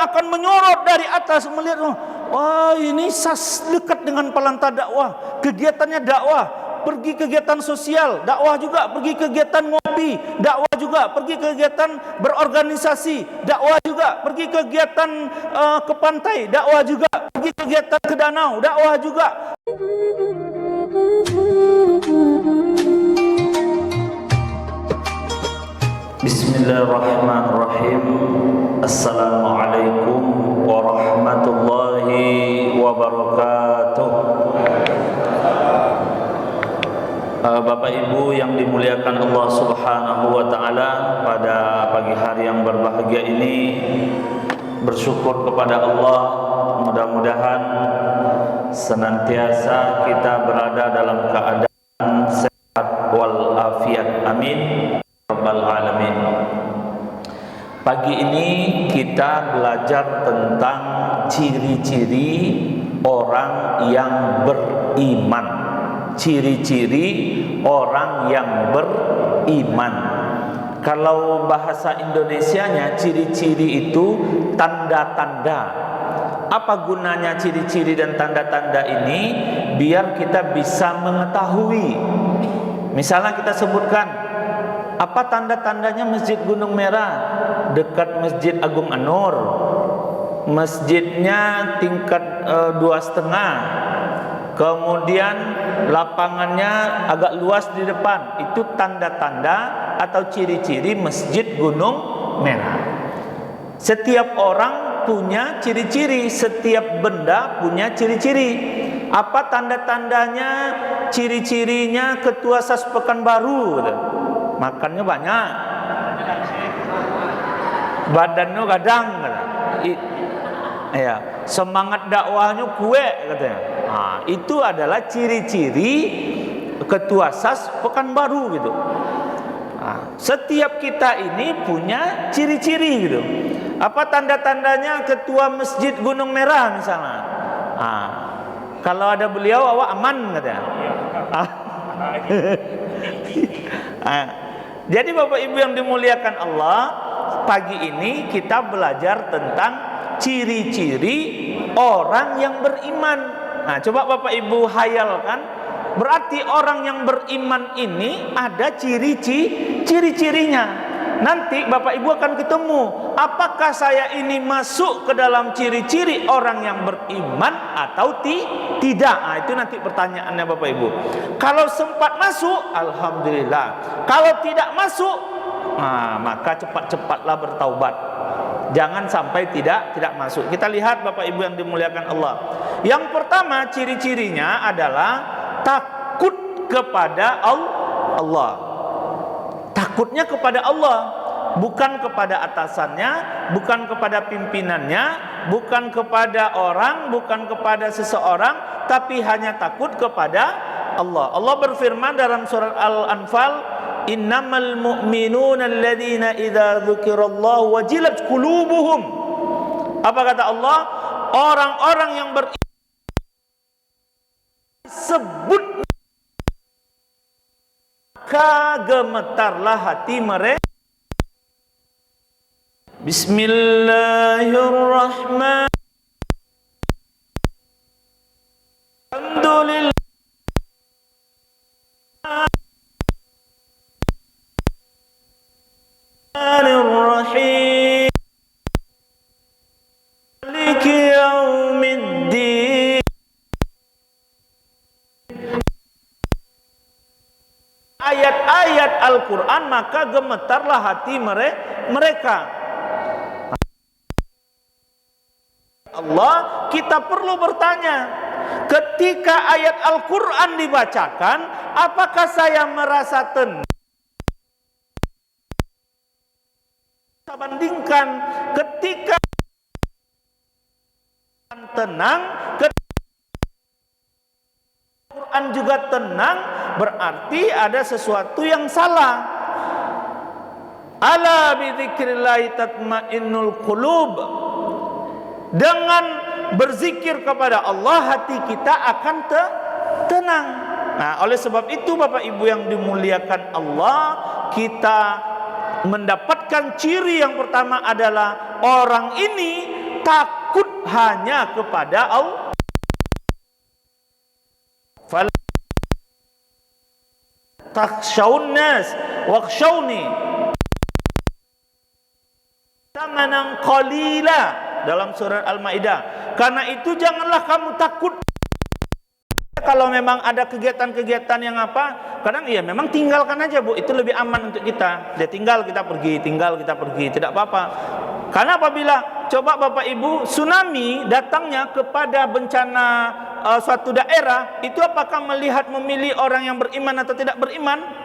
akan menyorot dari atas melihat, wah ini dekat dengan Palanta dakwah, kegiatannya dakwah, pergi kegiatan sosial, dakwah juga, pergi kegiatan ngopi, dakwah juga, pergi kegiatan berorganisasi, dakwah juga, pergi kegiatan ke pantai, dakwah juga, pergi kegiatan ke danau, dakwah juga. Bismillahirrahmanirrahim. Assalamualaikum warahmatullahi wabarakatuh. Bapak Ibu yang dimuliakan Allah Subhanahu wa taala, pada pagi hari yang berbahagia ini bersyukur kepada Allah, mudah-mudahan senantiasa kita berada dalam keadaan sehat wal afiat. Amin rabbal alamin. Pagi ini kita belajar tentang ciri-ciri orang yang beriman. Ciri-ciri orang yang beriman. Kalau bahasa Indonesianya, ciri-ciri itu tanda-tanda. Apa gunanya ciri-ciri dan tanda-tanda ini? Biar kita bisa mengetahui. Misalnya kita sebutkan, apa tanda-tandanya Masjid Gunung Merah? Dekat Masjid Agung An-Nur, masjidnya tingkat 2,5, kemudian lapangannya agak luas di depan. Itu tanda-tanda atau ciri-ciri Masjid Gunung Merah. Setiap orang punya ciri-ciri, setiap benda punya ciri-ciri. Apa tanda-tandanya, ciri-cirinya Ketua SAS Pekanbaru? Makannya banyak, badannya gadang, ya, semangat dakwahnya kue katanya. Nah, itu adalah ciri-ciri Ketua SAS Pekanbaru gitu. Nah, setiap kita ini punya ciri-ciri gitu. Apa tanda-tandanya Ketua Masjid Gunung Merah misalnya? Nah, kalau ada beliau awak aman katanya. Jadi Bapak Ibu yang dimuliakan Allah, pagi ini kita belajar tentang ciri-ciri orang yang beriman. Nah, coba Bapak Ibu hayalkan, berarti orang yang beriman ini ada ciri-cirinya. Nanti Bapak Ibu akan ketemu, apakah saya ini masuk ke dalam ciri-ciri orang yang beriman atau tidak. Nah, itu nanti pertanyaannya Bapak Ibu. Kalau sempat masuk, alhamdulillah. Kalau tidak masuk, nah, maka cepat-cepatlah bertaubat. Jangan sampai tidak masuk. Kita lihat Bapak Ibu yang dimuliakan Allah. Yang pertama ciri-cirinya adalah takut kepada Allah. Takutnya kepada Allah, bukan kepada atasannya, bukan kepada pimpinannya, bukan kepada orang, bukan kepada seseorang, tapi hanya takut kepada Allah. Allah berfirman dalam surat Al-Anfal, innamal mu'minuna alladzina idza dzukirallahu wajilat qulubuhum. Apa kata Allah? Orang-orang yang beriman sebut maka gemetarlah hati mereka. Bismillahirrahmanirrahim. Alhamdulillah. Bismillahirrahmanirrahim. Maliki yaumiddin. Ayat-ayat Al-Quran, maka gemetarlah hati mereka. Allah, kita perlu bertanya, ketika ayat Al-Quran dibacakan, apakah saya merasa tenang? Saya bandingkan ketika tenang, Quran juga tenang, berarti ada sesuatu yang salah. Ala bidzikrillah tatmainnul qulub. Dengan berzikir kepada Allah, hati kita akan tenang. Nah, oleh sebab itu Bapak Ibu yang dimuliakan Allah, kita mendapatkan ciri yang pertama adalah orang ini takut hanya kepada Allah. Fal takhshawun nas wakhshawni thamanan qalila dalam surat Al-Maidah. Karena itu janganlah kamu takut. Kalau memang ada kegiatan-kegiatan yang apa, kadang iya memang tinggalkan aja Bu, itu lebih aman untuk kita. Dia tinggal kita pergi, tidak apa-apa. Karena apabila coba Bapak Ibu tsunami datangnya kepada bencana suatu daerah, itu apakah melihat memilih orang yang beriman atau tidak beriman?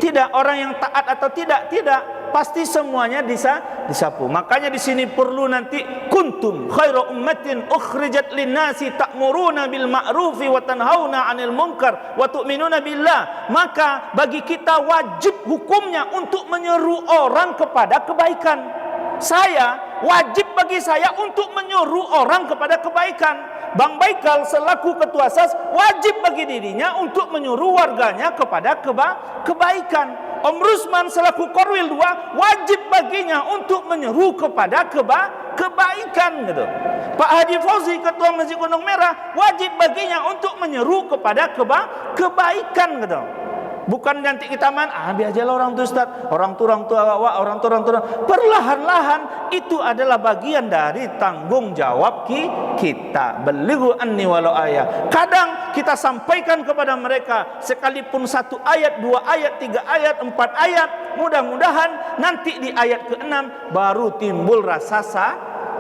Tidak. Orang yang taat atau tidak? Tidak. Pasti semuanya disapu. Makanya di sini perlu nanti kuntum khairu ummatin ukhrijat linnasi ta'muruna bil ma'rufi wa tanhauna 'anil munkar wa tu'minuna billah. Maka bagi kita wajib hukumnya untuk menyeru orang kepada kebaikan. Wajib bagi saya untuk menyuruh orang kepada kebaikan. Bang Baikal selaku ketua SAS wajib bagi dirinya untuk menyuruh warganya kepada kebaikan. Om Rusman selaku Korwil 2 wajib baginya untuk menyeru kepada kebaikan gitu. Pak Haji Fauzi ketua Masjid Gunung Merah wajib baginya untuk menyeru kepada kebaikan gitu. Bukan nanti kita biasalah orang tua Ustaz, orang tua. Perlahan-lahan itu adalah bagian dari tanggung jawab kita. Belighu anni walau ayat. Kadang kita sampaikan kepada mereka sekalipun 1 ayat, 2 ayat, 3 ayat, 4 ayat. Mudah-mudahan nanti di ayat ke-6 baru timbul rasa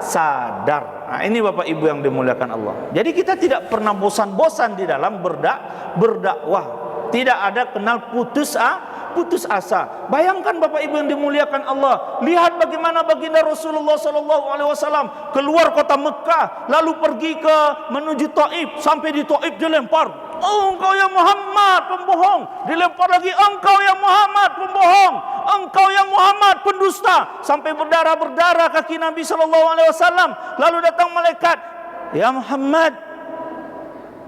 sadar. Nah, ini Bapak Ibu yang dimuliakan Allah. Jadi kita tidak pernah bosan-bosan di dalam berdakwah. Tidak ada kenal putus asa. Bayangkan Bapak Ibu yang dimuliakan Allah, lihat bagaimana baginda Rasulullah SAW keluar kota Mekah, lalu pergi menuju Taif. Sampai di Taif dilempar, oh engkau ya Muhammad pembohong. Dilempar lagi, engkau ya Muhammad pembohong, engkau ya Muhammad pendusta. Sampai berdarah kaki Nabi SAW. Lalu datang malaikat, ya Muhammad,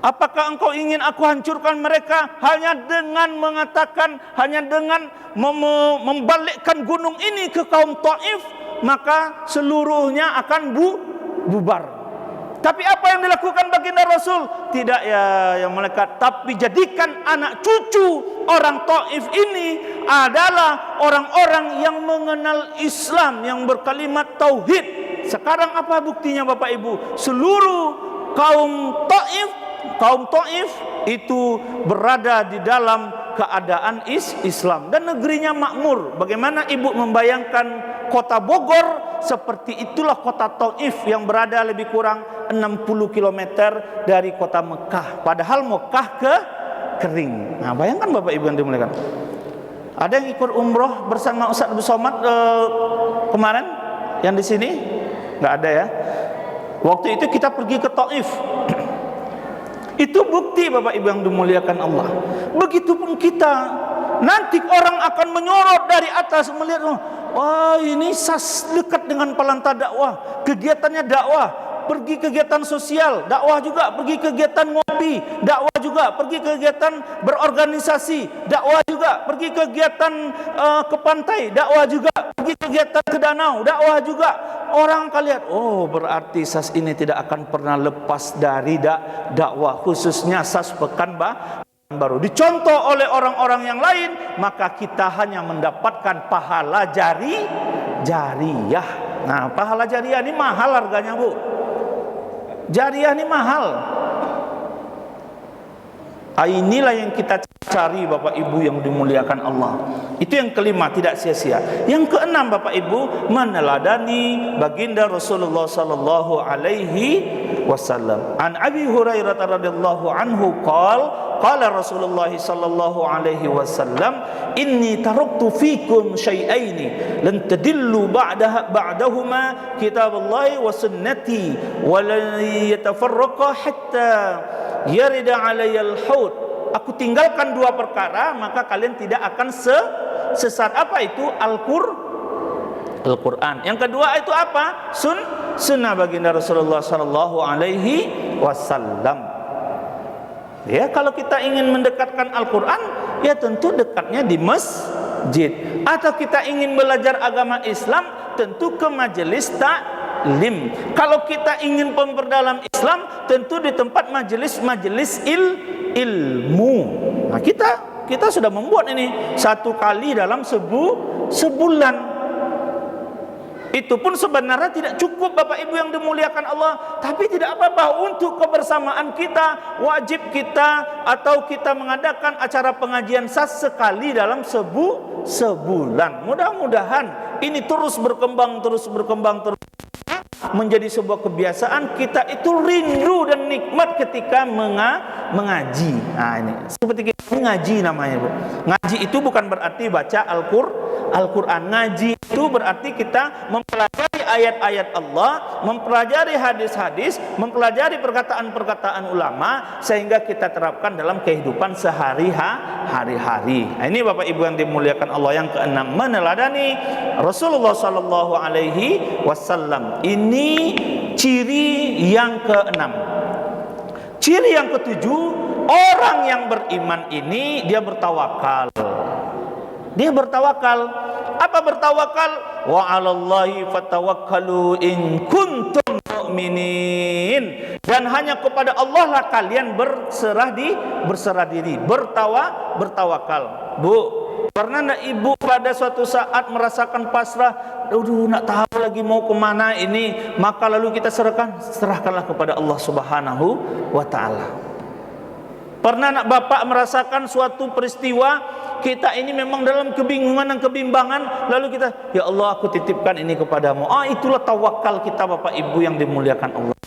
apakah engkau ingin aku hancurkan mereka hanya dengan membalikkan gunung ini ke kaum Taif, maka seluruhnya akan bubar. Tapi apa yang dilakukan baginda Rasul? Tidak ya malaikat, tapi jadikan anak cucu orang Taif ini adalah orang-orang yang mengenal Islam, yang berkalimat tauhid. Sekarang apa buktinya Bapak Ibu? Seluruh kaum Taif itu berada di dalam keadaan Islam dan negerinya makmur. Bagaimana Ibu membayangkan kota Bogor, seperti itulah kota Taif yang berada lebih kurang 60 km dari kota Mekah. Padahal Mekah kering. Nah, bayangkan Bapak Ibu yang dimuliakan. Ada yang ikut umroh bersama Ustaz Abdul Somad kemarin yang di sini? Enggak ada ya. Waktu itu kita pergi ke Taif. Itu bukti Bapak Ibu yang dimuliakan Allah. Begitupun kita. Nanti orang akan menyorot dari atas melihat, wah ini SAS dekat dengan Palanta dakwah. Kegiatannya dakwah. Pergi kegiatan sosial, dakwah juga. Pergi kegiatan ngopi, dakwah juga. Pergi kegiatan berorganisasi, dakwah juga. Pergi kegiatan ke pantai, dakwah juga. Pergi kegiatan ke danau, dakwah juga. Orang akan lihat, oh berarti SAS ini tidak akan pernah lepas dari dakwah, khususnya SAS Pekanbaru. Dicontoh oleh orang-orang yang lain, maka kita hanya mendapatkan pahala jariyah. Nah, pahala jariyah ini mahal harganya, Bu. Jariyah ini mahal. Inilah yang kita cari Bapak Ibu yang dimuliakan Allah. Itu yang kelima, tidak sia-sia. Yang keenam Bapak Ibu, meneladani baginda Rasulullah sallallahu alaihi wasallam. An Abi Hurairah radhiyallahu anhu qala Rasulullah sallallahu alaihi wasallam, inni taraktu fikum syai'aini lan tadillu ba'dahuma kitabullahi wa sunnati wa lan yatafarraqa hatta yarida alayal haud. Aku tinggalkan 2 perkara, maka kalian tidak akan sesat. Apa itu? Al-Quran. Yang kedua itu apa? Sunnah baginda Rasulullah sallallahu alaihi wasallam. Ya, kalau kita ingin mendekatkan Al-Quran, ya tentu dekatnya di masjid. Atau kita ingin belajar agama Islam, tentu ke majelis ta'lim. Kalau kita ingin memperdalam Islam, tentu di tempat majelis ilmu. Nah, kita sudah membuat ini 1 kali dalam sebulan. Itu pun sebenarnya tidak cukup Bapak Ibu yang dimuliakan Allah. Tapi tidak apa-apa, untuk kebersamaan kita, wajib kita atau kita mengadakan acara pengajian SAS sekali dalam sebulan. Mudah-mudahan ini terus berkembang menjadi sebuah kebiasaan. Kita itu rindu dan nikmat ketika mengaji. Nah, ini seperti kita ngaji namanya, Bu. Ngaji itu bukan berarti baca Al-Quran. Ngaji itu berarti kita mempelajari ayat-ayat Allah, mempelajari hadis-hadis, mempelajari perkataan-perkataan ulama, sehingga kita terapkan dalam kehidupan sehari-hari. Nah, ini Bapak Ibu yang dimuliakan Allah. Yang keenam, meneladani Rasulullah Sallallahu Alaihi Wasallam. Ini ciri yang keenam. Ciri yang ketujuh, orang yang beriman ini dia bertawakal. Dia bertawakal. Apa bertawakal? Wa 'alallahi fatawakkalu in kuntum mu'minin. Dan hanya kepada Allah lah kalian berserah diri, bertawakal. Bu, pernah enggak Ibu pada suatu saat merasakan pasrah, aduh nak tahu lagi mau kemana ini, maka lalu kita serahkanlah kepada Allah Subhanahu wa ta'ala. Pernah nak Bapak merasakan suatu peristiwa, kita ini memang dalam kebingungan dan kebimbangan, lalu kita, ya Allah aku titipkan ini kepadamu. Itulah tawakal kita Bapak Ibu yang dimuliakan Allah.